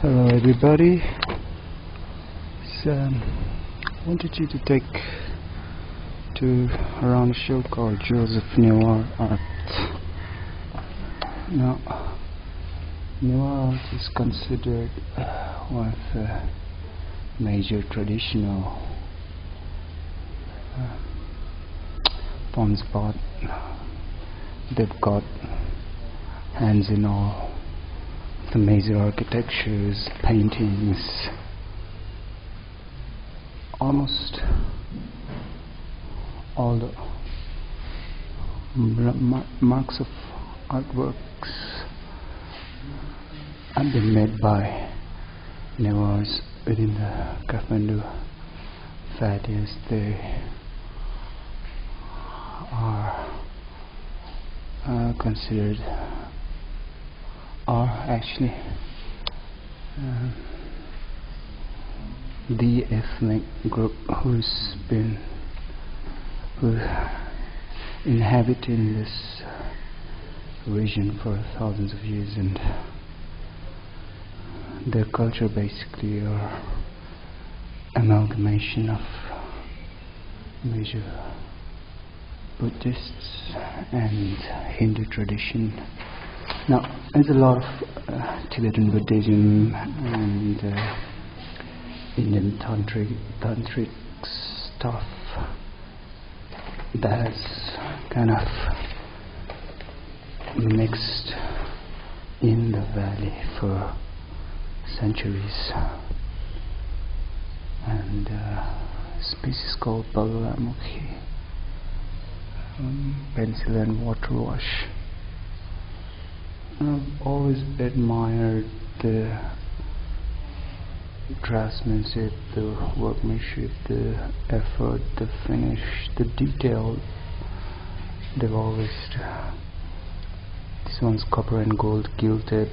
Hello everybody. So, I wanted you to take to around a show called Newari Art. Now, Newar Art is considered one of the major traditional forms of art. They've got hands in all the major architectures, paintings, almost all the marks of artworks have been made by Newars within the Kathmandu. That is, they are considered actually the ethnic group who inhabit in this region for thousands of years, and their culture basically are amalgamation of major Buddhists and Hindu tradition. Now, there's a lot of Tibetan Buddhism and Indian tantric stuff that has kind of mixed in the valley for centuries. And a species called Bagalamukhi, pencil and water wash. I've always admired the draftsmanship, the workmanship, the effort, the finish, the detail. They've always this one's copper and gold gilded,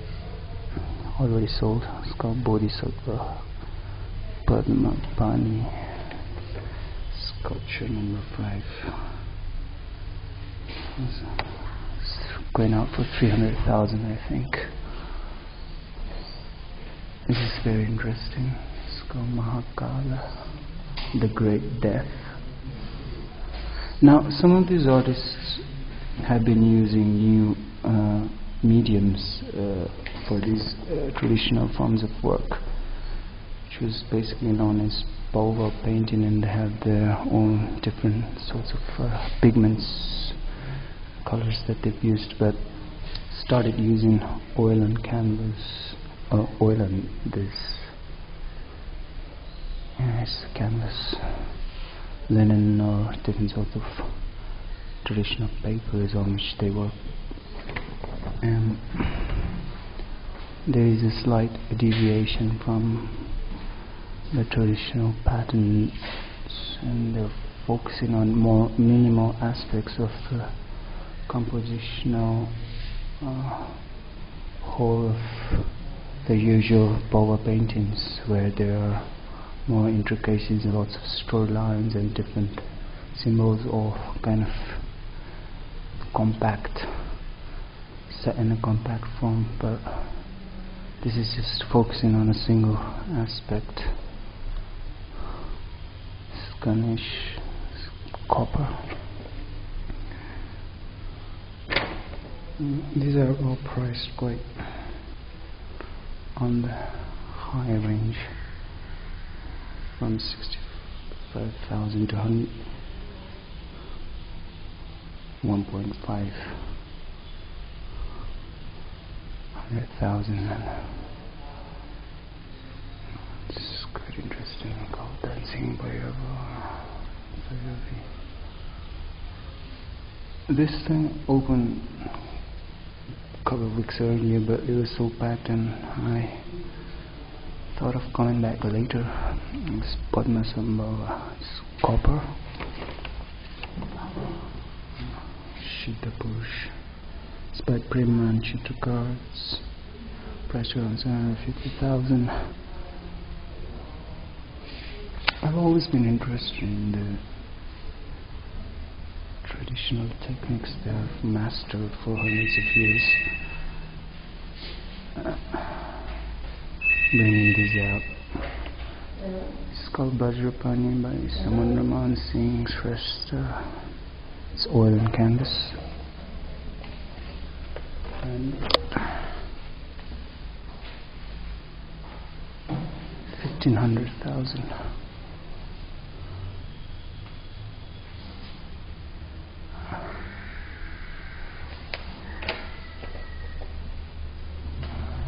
already sold. It's called Bodhisattva Padma Pani, sculpture number 5. Going out for 300,000, I think. This is very interesting. It's called Mahakala, the Great Death. Now, some of these artists have been using new mediums for these traditional forms of work, which was basically known as Paubha painting, and they have their own different sorts of pigments, colors that they've used, but started using oil and canvas, or oil and this canvas, linen, or different sorts of traditional papers on which they work. And there is a slight deviation from the traditional patterns, and they're focusing on more minimal aspects of the compositional whole of the usual Paubha paintings, where there are more intricacies and lots of storylines and different symbols, all kind of compact, set in a compact form. But this is just focusing on a single aspect. Ganesh, copper. These are all priced quite on the high range, from 65,000 to 1.5, 100,000. This is quite interesting. Called Dancing Bhairavi. This thing opened a couple of weeks earlier, but it was so packed, and I thought of coming back later. It's Padma Sambhava. It's copper. Shita Push. It's by Prima and Shita Cards. Price around 750,000. I've always been interested in the traditional techniques they have mastered for hundreds of years. bringing these out. It's called Vajrapani by Samundraman Singh Shrestha. It's oil and canvas. And 1,500,000.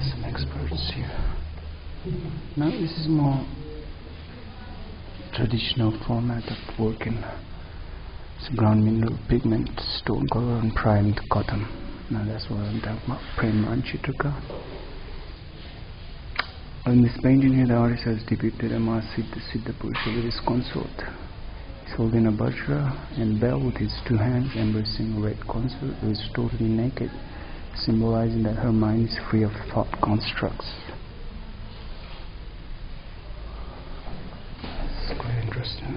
Some experts here. Now this is more traditional format of working. It's ground mineral pigment, stone color and primed cotton. Now that's what I'm talking about, Prema and Chitraka. In this painting here, the artist has depicted a Siddha Purusha with his consort. He's holding a vajra and bell with his two hands, embracing a red consort who is totally naked, symbolizing that her mind is free of thought constructs. It's quite interesting.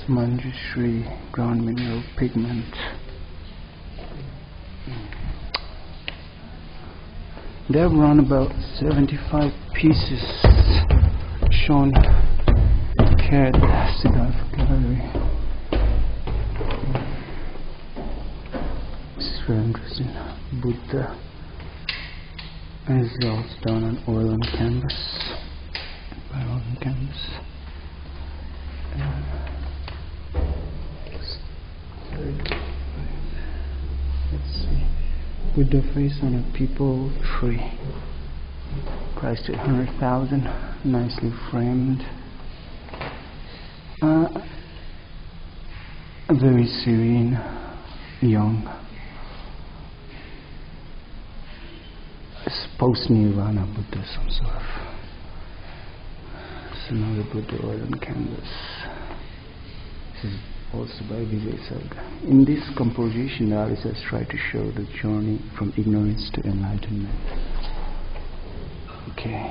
Manjushri ground mineral pigment. They have run about 75 pieces shown here at the Siddhartha gallery. This is very interesting. Buddha, and this is also done on oil and canvas. By oil and canvas. Let's see. Buddha face on a people tree. Priced at 100,000. Nicely framed. Very serene, young. Post-Nirvana Buddha, some sort of. It's another Buddha oil and canvas. This is also by Bijay. In this composition, the artist has tried to show the journey from ignorance to enlightenment. Okay,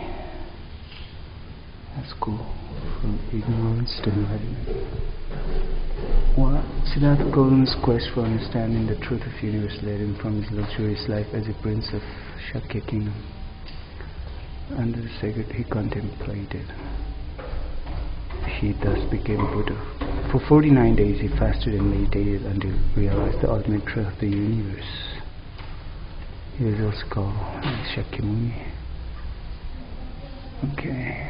that's cool. From ignorance to enlightenment. Well, Siddhartha Gautama's quest for understanding the truth of the universe led him from his luxurious life as a prince of Shakya kingdom. Under the sacred he contemplated. He thus became Buddha. For 49 days he fasted and meditated until he realized the ultimate truth of the universe. He was also called Shakyamuni. Okay.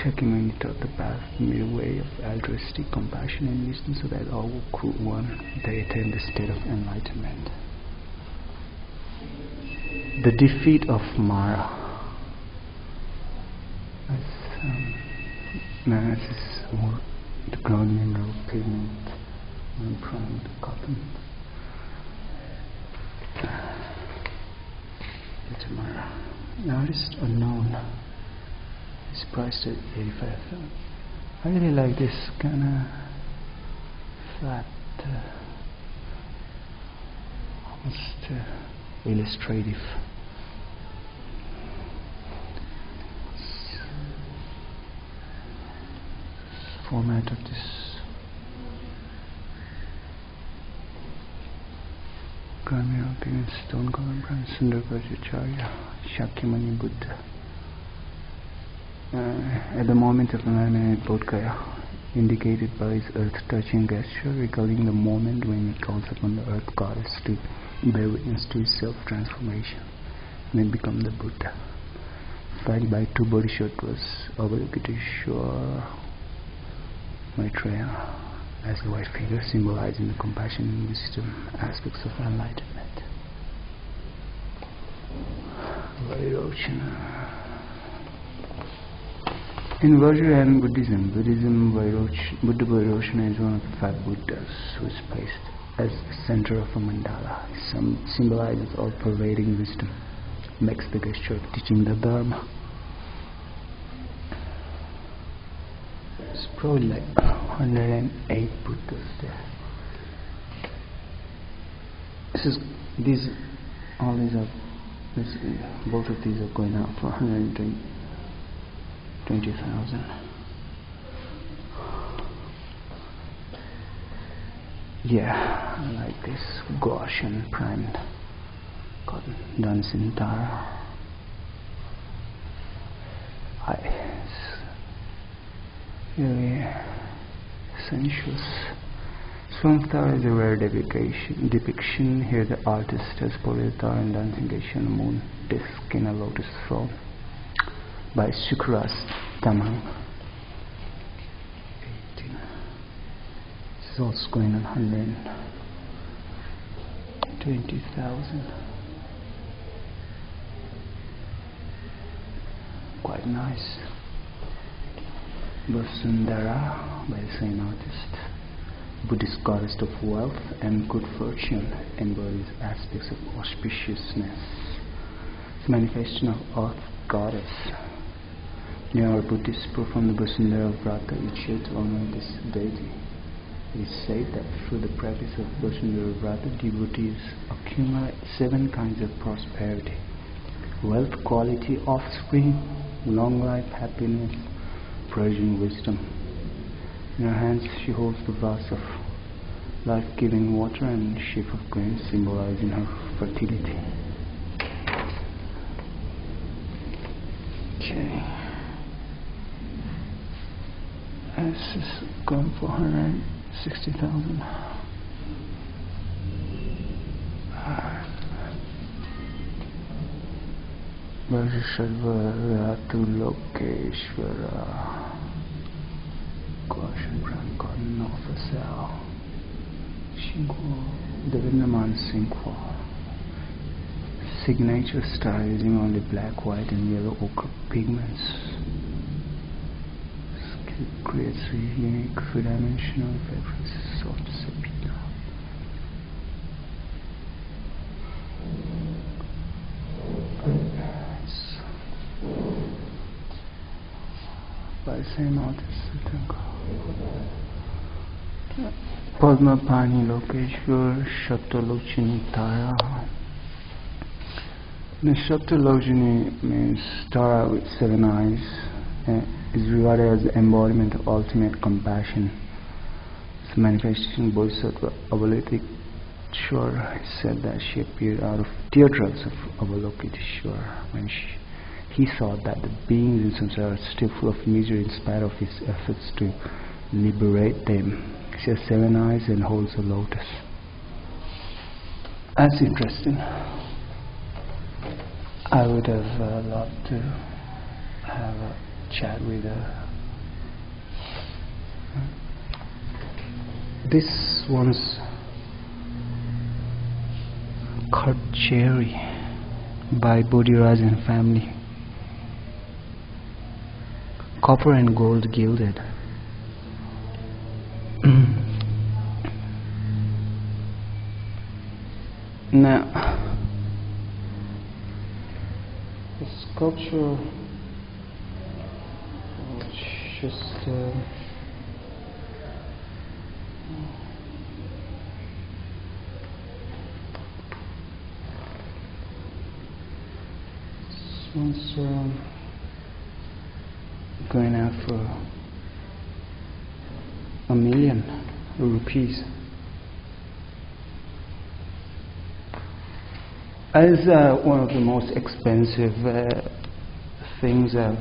Shakyamuni taught the path, made a way of altruistic compassion and wisdom so that all who one, they attain the state of enlightenment. The defeat of Mara. This is more the ground mineral pigment and primed cotton. It's Mara. The artist unknown. It's priced at 85,000. I really like this kind of flat, almost illustrative. Format of this ground mineral pigment, stone color brand, Sundar Vajracharya, Shakyamuni Buddha. At the moment of enlightenment, Bodhgaya, indicated by his earth-touching gesture, recalling the moment when he calls upon the earth goddess to bear witness to his self-transformation and then become the Buddha. Flanked by two bodhisattvas, Avalokiteshvara, Maitreya, as the white figure symbolizing the compassion and wisdom aspects of enlightenment. Vairochana. In Vajra and Buddha Buddha Vairochana is one of the 5 Buddhas who is placed as the center of a mandala. It symbolizes all-pervading wisdom, makes the gesture of teaching the Dharma. It's probably like 108 Buddhas there. Both of these are going out for 120,000. Yeah, I like this Gaussian primed cotton done in Tara. It's really sensuous. Swamp Tara is a rare depiction. Here the artist has portrayed Tara and dancing on the moon disk in a lotus throne by Sukras Tamang. 18. This is also going on 120,000. Quite nice. Vasundhara by the same artist. Buddhist goddess of wealth and good fortune, embodies aspects of auspiciousness. It's a manifestation of earth goddess. Newar Buddhists perform the Vasundhara Vrata each year to honor this deity. It is said that through the practice of Vasundhara Vrata, devotees accumulate 7 kinds of prosperity: wealth, quality, offspring, long life, happiness, purging wisdom. In her hands she holds the vase of life-giving water and sheaf of grain, symbolizing her fertility. Okay. This is going for 160,000. Vajashadva Ratu Lokeshvara Gaussian Prankon Officer Shinko Devinnaman Sinkwa. Signature style using only black, white and yellow ochre pigments. It creates a unique three-dimensional effect from soft sepia. By the same artist, I think. Padma Pani Lokeshwar Shaptalochini Tara. The Shaptalochini means Tara with 7 eyes, is regarded as the embodiment of ultimate compassion. It's a manifestation of Bodhisattva Avalokiteshwar. It said that she appeared out of teardrops of Avalokiteshwar when he saw that the beings in samsara are still full of misery in spite of his efforts to liberate them. She has 7 eyes and holds a lotus. That's interesting. I would have loved to have a chat with her. This one's cut cherry by Bodhiraj and family. Copper and gold gilded. Now, the sculpture just this one's going out for $1 million rupees. As one of the most expensive things I've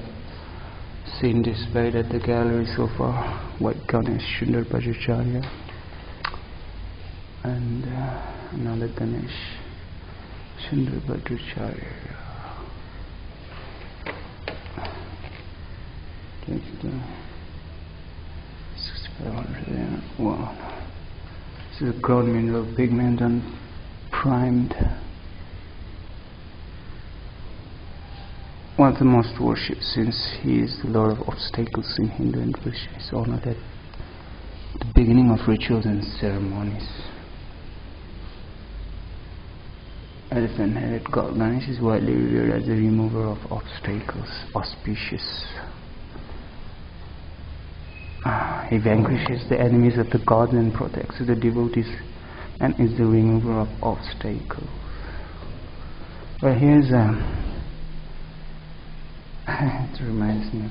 seen displayed at the gallery so far, White Ganesh Sundar Bhattacharya, and another Ganesh Sundar Bhattacharya. Take the 6500 there. Wow. This is a ground mineral pigment and primed. One of the most worshipped, since he is the lord of obstacles in Hindu and Buddhist. He is honored at the beginning of rituals and ceremonies. Elephant-headed god Ganesh is widely revered as the remover of obstacles, auspicious. He vanquishes the enemies of the gods and protects the devotees and is the remover of obstacles. Well, here's it reminds me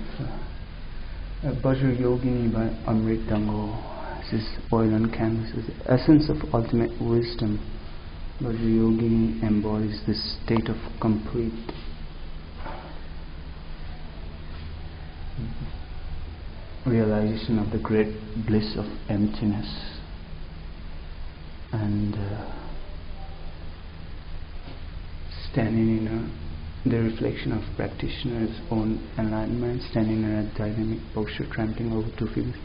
of Bajra Yogini by Amrit Dango. This is oil on canvas. This is the essence of ultimate wisdom. But Yogini embodies this state of complete realization of the great bliss of emptiness, and standing in the reflection of practitioner's own enlightenment, standing in a dynamic posture, trampling over two figures,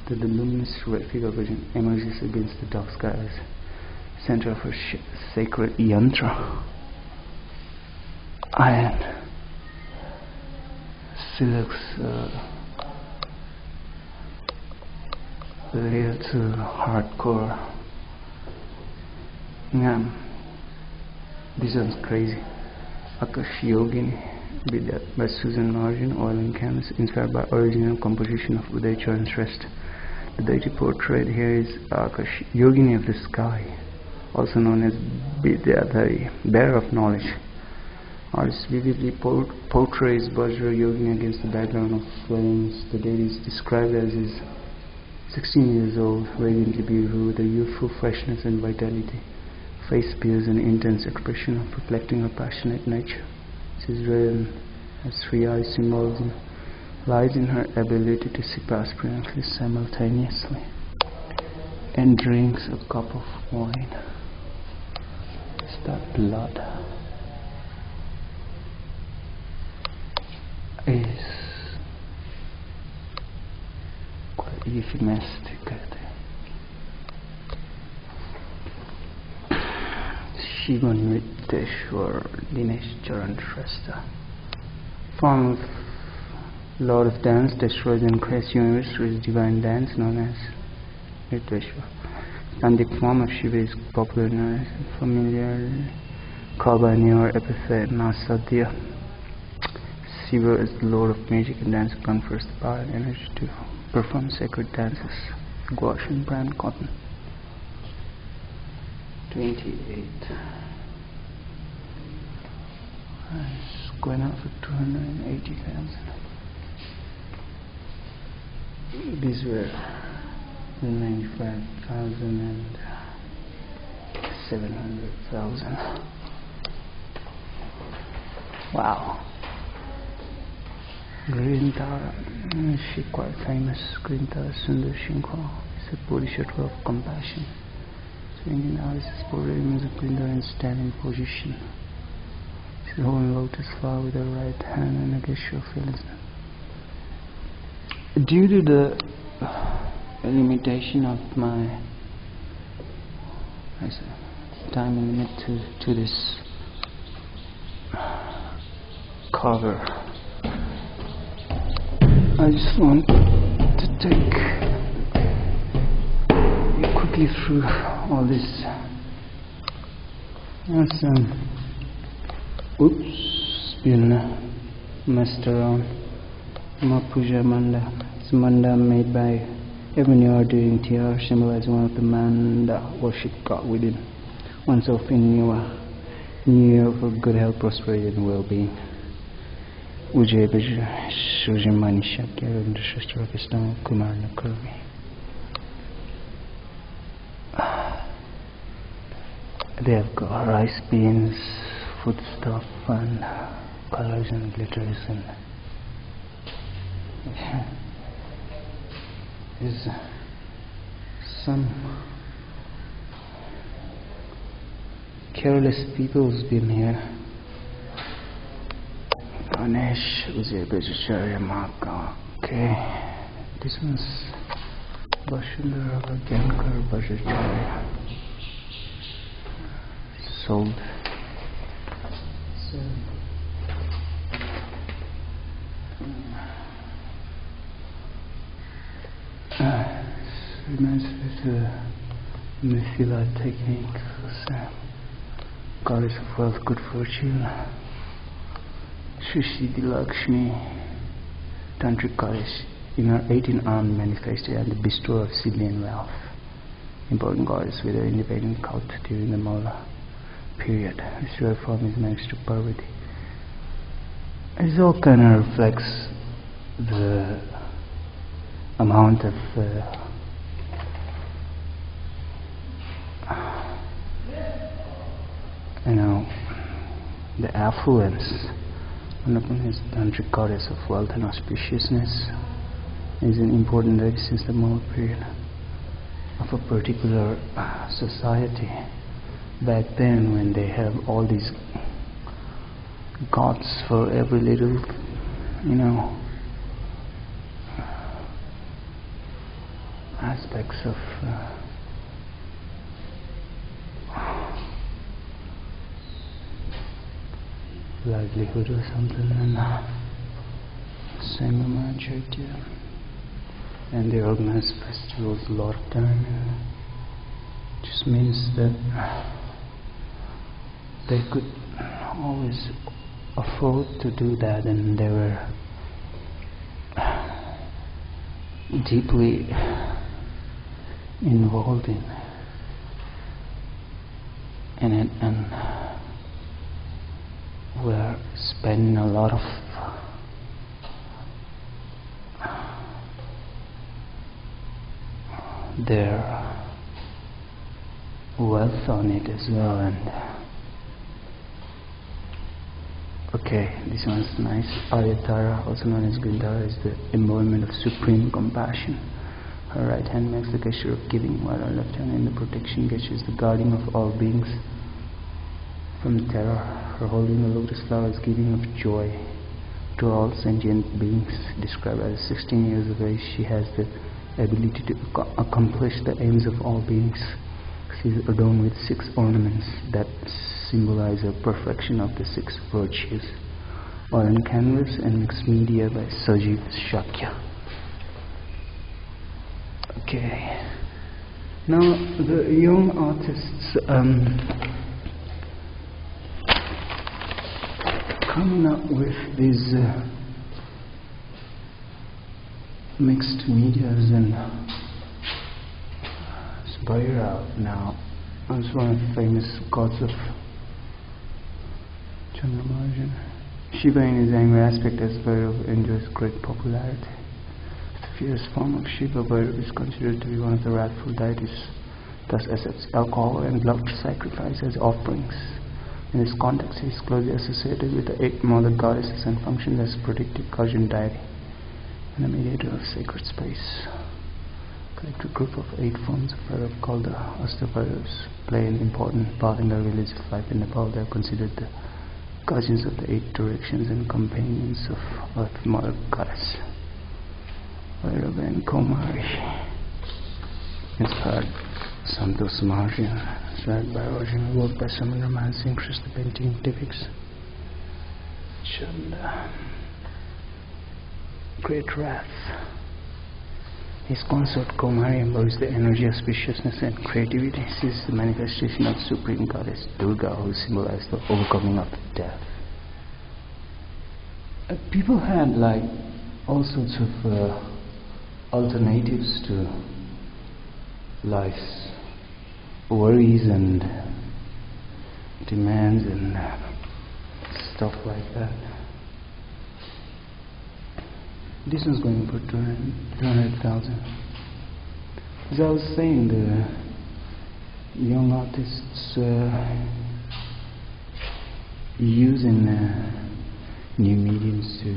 that the luminous red figure vision emerges against the dark sky as center of a sacred yantra. And silks little hardcore. Yeah, this sounds crazy. Akash Yogini by Susan Largen, oil and canvas, inspired by original composition of Uday, Charan, Shrestha. The deity portrayed here is Akash Yogini of the sky, also known as Vidyadhari, bearer of knowledge. Artist vividly portrays Vajra Yogini against the background of flames. The deity is described as his 16 years old, radiantly beautiful, with a youthful freshness and vitality. Face bears an intense expression of reflecting her passionate nature. This is rare as three eyes symbolism lies in her ability to see past precisely simultaneously, and drinks a cup of wine. Is that blood? Is quite euphemistic, I think. Shiva Nrityeshwar Dinesh Charan Shrestha, form of Lord of Dance, destroys and creates universe through his divine dance known as Nrityeshwar. Tandic form of Shiva is popular known as familiar called by Newar epithet Nasadya. Shiva is the Lord of Magic and Dance, who confers the power and energy to perform sacred dances. Gouache and brand cotton. 28. It's going out for 280,000. These were 95,000 and 700,000. Wow. Green Tara, she quite famous. Green Tara Sundar Shinkho is a bodhisattva of compassion. So Indian artist is portrayed as a Green Tara in standing position. She's holding a lotus flower with her right hand and a gesture of feelings. Due to the limitation of my time limit to this cover, I just want to take you quickly through all this. Oops, Purna, messed around. Mapuja Manda. It's a manda made by every Newar during TR, symbolizing one of the manda worship God within oneself in Newa. New Year for good health, prosperity, and well-being. Bijay, Shakya, Shakya, Pakistan, Kumar, Kurmi. They have got rice beans, foodstuff, and colors and glitters, and there's some careless people's been here. Ganesh, Uday, Bijay, Maka. Okay, this one's Bashundara Gankar Bajacharya. Sold. So, reminds me of the Mithila technique. Goddess of wealth, good fortune. Shrishti Lakshmi, Tantric goddess, in her 18-armed manifested and the bestower of Siddhi wealth. Important goddess with her independent cult during the Mola period. This rare form is next to Parvati. It all kind of reflects the amount of the affluence. Annapurna is the tantric goddess of wealth and auspiciousness. It is an important deity since the Mughal period of a particular society. Back then, when they have all these gods for every little, aspects of livelihood or something, and Sangama, Shakya, and they organize festivals a lot of time. It just means that they could always afford to do that, and they were deeply involved in it, and were spending a lot of their wealth on it as well. And okay, this one's nice. Ayatara, also known as Gandhara, is the embodiment of supreme compassion. Her right hand makes the gesture of giving, while her left hand in the protection gesture is the guardian of all beings from terror. Her holding the lotus flower is giving of joy to all sentient beings. Described as 16 years of age, she has the ability to accomplish the aims of all beings. She is adorned with 6 ornaments that symbolize her perfection of the 6 virtues. Oil and canvas and mixed media by Sajiv Shakya. Okay. Now the young artists coming up with these mixed medias and Svaira now is one of the famous gods of Chandramarjan. Shiva in his angry aspect as Bhairav enjoys great popularity. The fierce form of Shiva, Bhairav is considered to be one of the wrathful deities, thus accepts alcohol and blood sacrifice as offerings. In this context, he is closely associated with the 8 mother goddesses and functions as protective guardian deity and a mediator of sacred space. A collective group of 8 forms of Bhairav called the Astabhairavas play an important part in the religious life in Nepal. They are considered the guardians of the 8 directions and companions of Earth Mother Goddess. Bhairava and Komari inspired Santos Maharjan. Inspired by original work by Samandra Mansingh, Shrestha painting depicts Chanda, great wrath. His consort Komari embodies the energy, auspiciousness and creativity. She is the manifestation of Supreme Goddess Durga, who symbolizes the overcoming of death. People had like all sorts of alternatives to life's worries and demands and stuff like that. This one's going for 200,000. As I was saying, the young artists using new mediums to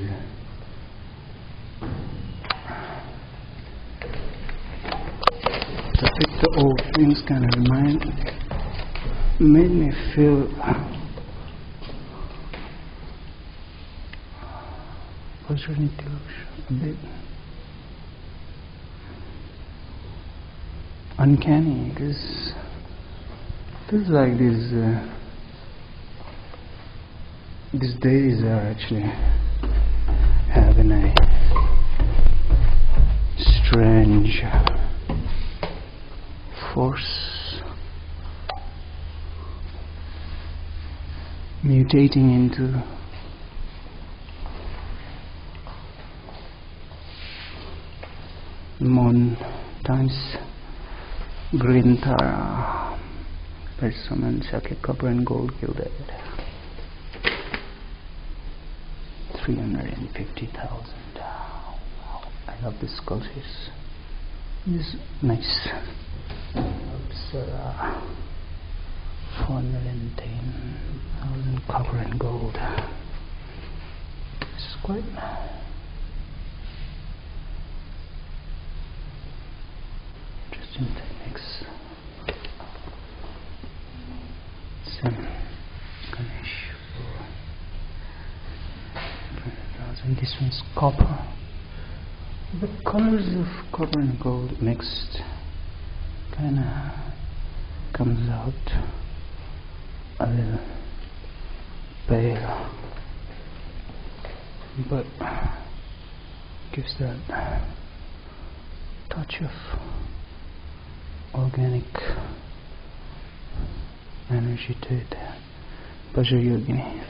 depict the old things kind of made me feel a bit uncanny, because it feels like these days are actually having a strange force mutating into modern times. Green Tara, Persimmon, Shakya, copper and gold gilded. 350,000. Wow, I love the sculptures. This is nice. Apsara 1,010,000 copper and gold. This is quite interesting techniques. Ganesh for 1,000. This one's copper. The colors of copper and gold mixed kinda comes out a little pale, but gives that touch of organic energy to it. Vajrayogini,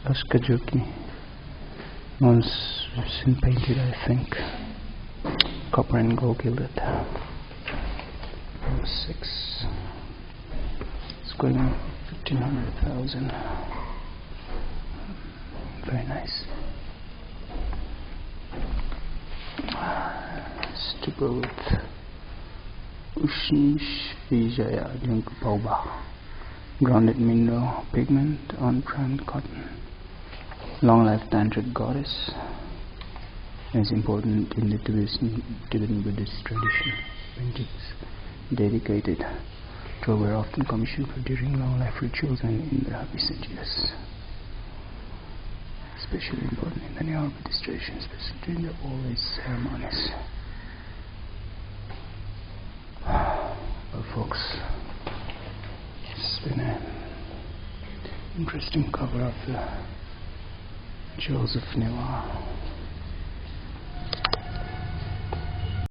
Ashkajogini. Once been painted, I think. Copper and gold gilded. 6. It's going on 1,500,000. Very nice. Let's to go with Ushish Bijay Paubha. Grounded mineral pigment on primed cotton. Long life tantric goddess is important in the Tibetan Buddhist tradition. Paintings dedicated to her were often commissioned for during long life rituals and in the recent years. Especially important in the Newar Buddhist tradition, especially during the old age ceremonies. Well, folks, it's been an interesting cover of the Jewels of Newar.